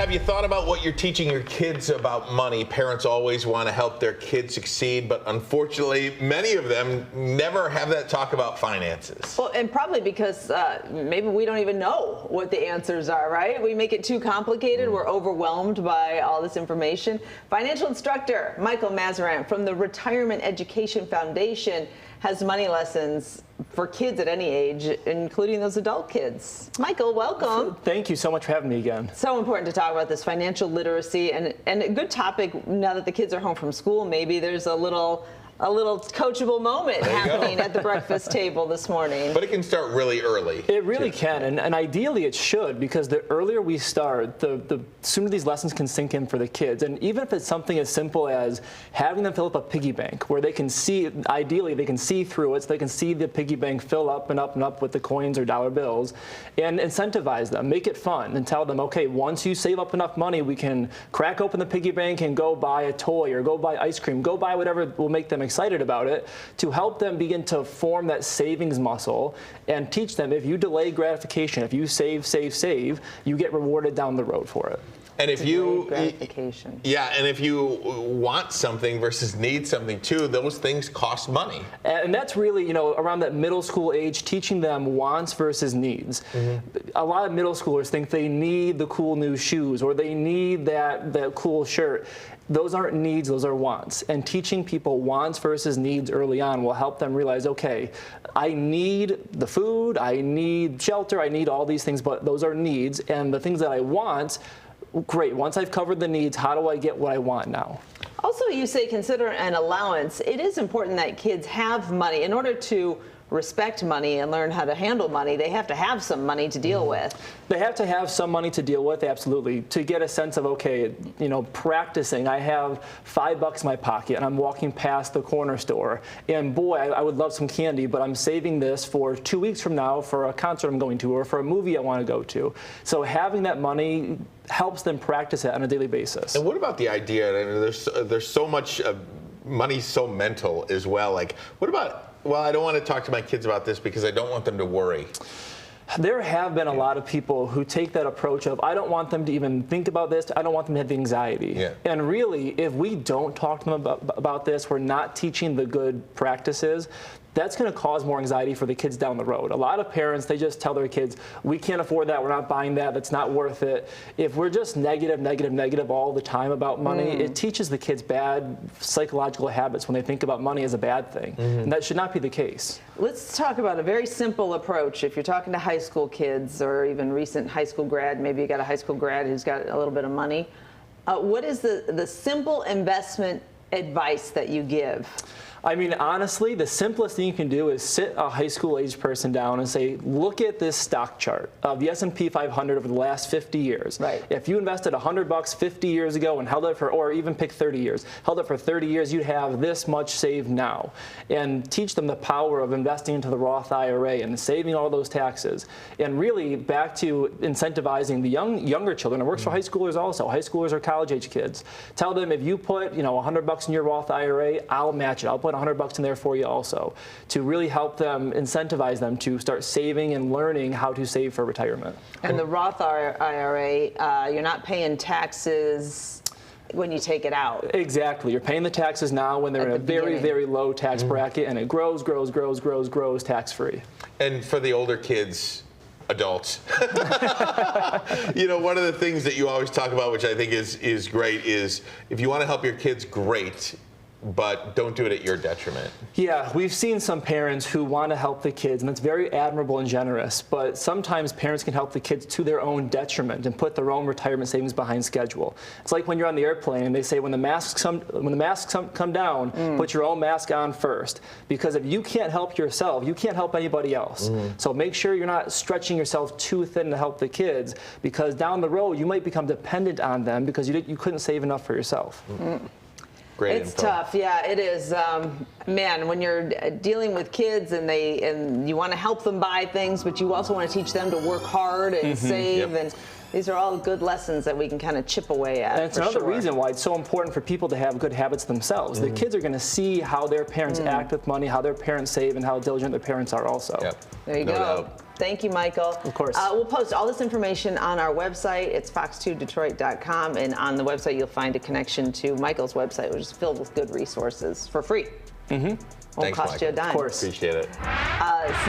Have you thought about what you're teaching your kids about money? Parents always want to help their kids succeed, but unfortunately, many of them never have that talk about finances. Well, and probably because maybe we don't even know what the answers are, right? We make it too complicated. We're overwhelmed by all this information. Financial instructor Michael Masserant from the Retirement Education Foundation has money lessons for kids at any age, including those adult kids. Michael, welcome. Thank you so much for having me again. So important to talk about this financial literacy, and a good topic now that the kids are home from school. Maybe there's a little coachable moment happening at the breakfast table this morning. But it can start really early. It really can, and ideally it should, because the earlier we start, the sooner these lessons can sink in for the kids. And even if it's something as simple as having them fill up a piggy bank, where they can see, ideally they can see through it, so they can see the piggy bank fill up and up and up with the coins or dollar bills, and incentivize them, make it fun, and tell them, okay, once you save up enough money, we can crack open the piggy bank and go buy a toy, or go buy ice cream, go buy whatever will make them excited about it, to help them begin to form that savings muscle and teach them, if you delay gratification, if you save, you get rewarded down the road for it. And if you gratification. Yeah, and if you want something versus need something too, those things cost money. And that's really, around that middle school age, teaching them wants versus needs. A lot of middle schoolers think they need the cool new shoes, or they need that cool shirt. Those aren't needs, those are wants. And teaching people wants versus needs early on will help them realize, okay, I need the food, I need shelter, I need all these things, but those are needs. And the things that I want, great, once I've covered the needs, how do I get what I want now? Also, you say consider an allowance. It is important that kids have money. In order to respect money and learn how to handle money, they have to have some money to deal with. They have to have some money to deal with, absolutely, to get a sense of, okay, practicing. I have $5 in my pocket and I'm walking past the corner store, and boy, I would love some candy, but I'm saving this for 2 weeks from now for a concert I'm going to, or for a movie I want to go to. So having that money helps them practice it on a daily basis. And what about the idea, I mean, there's so much money, so mental as well. Like, what about, well, I don't want to talk to my kids about this because I don't want them to worry. There have been a lot of people who take that approach of, I don't want them to even think about this, I don't want them to have the anxiety. Yeah. And really, if we don't talk to them about this, we're not teaching the good practices, that's going to cause more anxiety for the kids down the road. A lot of parents, they just tell their kids, we can't afford that, we're not buying that, that's not worth it. If we're just negative all the time about money, it teaches the kids bad psychological habits when they think about money as a bad thing. And that should not be the case. Let's talk about a very simple approach. If you're talking to high school kids, or even recent high school grad, maybe you got a high school grad who's got a little bit of money, what is the simple investment advice that you give? I mean, honestly, the simplest thing you can do is sit a high school age person down and say, look at this stock chart of the S&P 500 over the last 50 years. Right. If you invested $100 50 years ago and held it for, or even pick 30 years, held it for 30 years, you'd have this much saved now. And teach them the power of investing into the Roth IRA and saving all those taxes. And really, back to incentivizing the younger children. It works for high schoolers also. High schoolers are college age kids. Tell them, if you put $100 in your Roth IRA, I'll match it. I'll put $100 in there for you also, to really help them, incentivize them to start saving and learning how to save for retirement. And the Roth IRA, you're not paying taxes when you take it out. Exactly. You're paying the taxes now when they're in a very, very low tax bracket, and it grows tax-free. And for the older kids, adults, one of the things that you always talk about, which I think is great, is if you want to help your kids, great, but don't do it at your detriment. Yeah, we've seen some parents who want to help the kids, and that's very admirable and generous, but sometimes parents can help the kids to their own detriment and put their own retirement savings behind schedule. It's like when you're on the airplane and they say, when the masks come down, put your own mask on first, because if you can't help yourself, you can't help anybody else. So make sure you're not stretching yourself too thin to help the kids, because down the road you might become dependent on them because you couldn't save enough for yourself. Great it's info. tough, yeah, it is. Man, when you're dealing with kids and you want to help them buy things, but you also want to teach them to work hard and save, and these are all good lessons that we can kind of chip away at. And it's another reason why it's so important for people to have good habits themselves. The kids are going to see how their parents act with money, how their parents save, and how diligent their parents are also. There you go. Thank you, Michael. Of course. We'll post all this information on our website. It's fox2detroit.com, and on the website you'll find a connection to Michael's website, which is filled with good resources for free. Won't Thanks, cost you a Michael. dime. Of course. Appreciate it.